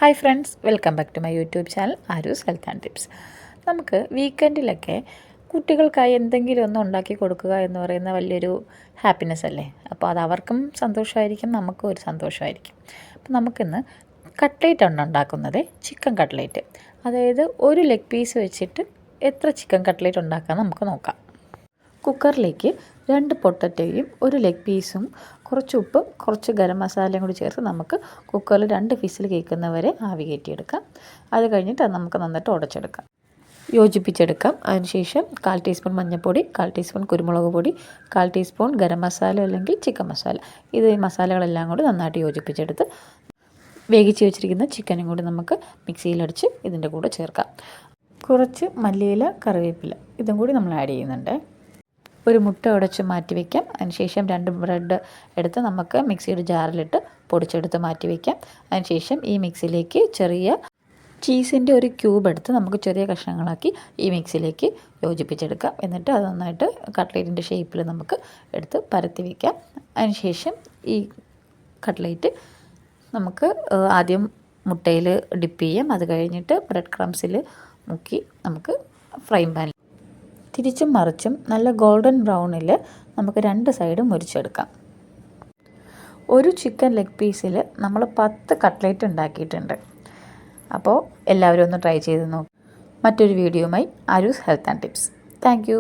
Hi friends, welcome back to my YouTube channel Aaru's health and tips. നമുക്ക് വീക്കെൻഡിലൊക്കെ കുട്ടികൾക്കായി എന്തെങ്കിലും ഒന്ന് ഉണ്ടാക്കി കൊടുക്കുക എന്ന് പറയുന്ന വലിയൊരു ഹാപ്പിനെസ് അല്ലേ. അപ്പോൾ അത് അവർക്കും സന്തോഷമായിരിക്കും, നമുക്കും ഒരു സന്തോഷമായിരിക്കും. അപ്പോൾ നമുക്കിന്ന് കട്ട്ലേറ്റ് ആണ് ഉണ്ടാക്കുന്നത്, ചിക്കൻ കട്ട്ലേറ്റ്. അതായത് ഒരു ലെഗ് പീസ് വെച്ചിട്ട് എത്ര ചിക്കൻ കട്ട്ലേറ്റ് ഉണ്ടാക്കാമെന്ന് നമുക്ക് നോക്കാം. കുക്കറിലേക്ക് 2 പൊട്ടറ്റോയും ഒരു ലെഗ് പീസും കുറച്ച് ഉപ്പും കുറച്ച് ഗരം മസാലയും കൂടി ചേർത്ത് നമുക്ക് കുക്കറിൽ 2 വിസിൽ കേൾക്കുന്നവരെ ആവി കയറ്റിയെടുക്കാം. അത് കഴിഞ്ഞിട്ട് അത് നമുക്ക് നന്നായിട്ട് ഉടച്ചെടുക്കാം, യോജിപ്പിച്ചെടുക്കാം. അതിനുശേഷം 1/4 ടീസ്പൂൺ മഞ്ഞൾപ്പൊടി, 1/4 ടീസ്പൂൺ കുരുമുളക് പൊടി, 1/4 ടീസ്പൂൺ ഗരം മസാല അല്ലെങ്കിൽ ചിക്കൻ മസാല, ഈ മസാലകളെല്ലാം കൂടി നന്നായിട്ട് യോജിപ്പിച്ചെടുത്ത് വേവിച്ച് വെച്ചിരിക്കുന്ന ചിക്കനും കൂടി നമുക്ക് മിക്സിയിലടിച്ച് ഇതിൻ്റെ കൂടെ ചേർക്കാം. കുറച്ച് മല്ലിയില, കറിവേപ്പില ഇതും കൂടി നമ്മൾ ആഡ് ചെയ്യുന്നുണ്ട്. ഒരു മുട്ട ഉടച്ച് മാറ്റി വയ്ക്കാം. അതിനുശേഷം 2 ബ്രെഡ് എടുത്ത് നമുക്ക് മിക്സിയുടെ ജാറിലിട്ട് പൊടിച്ചെടുത്ത് മാറ്റി വയ്ക്കാം. അതിനുശേഷം ഈ മിക്സിയിലേക്ക് ചെറിയ ചീസിൻ്റെ ഒരു ക്യൂബ് എടുത്ത് നമുക്ക് ചെറിയ കഷ്ണങ്ങളാക്കി ഈ മിക്സിയിലേക്ക് യോജിപ്പിച്ചെടുക്കാം. എന്നിട്ട് അത് നന്നായിട്ട് കട്ട്ലേറ്റിൻ്റെ ഷേപ്പിൽ നമുക്ക് എടുത്ത് പരത്തി വയ്ക്കാം. അതിനുശേഷം ഈ കട്ട്ലേറ്റ് നമുക്ക് ആദ്യം മുട്ടയിൽ ഡിപ്പ് ചെയ്യാം. അത് കഴിഞ്ഞിട്ട് ബ്രെഡ് ക്രംസിൽ മുക്കി നമുക്ക് ഫ്രൈ പാനിൽ തിരിച്ചും മറിച്ചും നല്ല ഗോൾഡൻ ബ്രൗണിൽ നമുക്ക് 2 സൈഡും മുരിച്ചെടുക്കാം. ഒരു ചിക്കൻ ലെഗ് പീസിൽ നമ്മൾ 10 കട്ട്ലേറ്റ് ഉണ്ടാക്കിയിട്ടുണ്ട്. അപ്പോൾ എല്ലാവരും ഒന്ന് ട്രൈ ചെയ്ത് നോക്കും. മറ്റൊരു വീഡിയോയുമായി Aaru's health and tips. Thank U.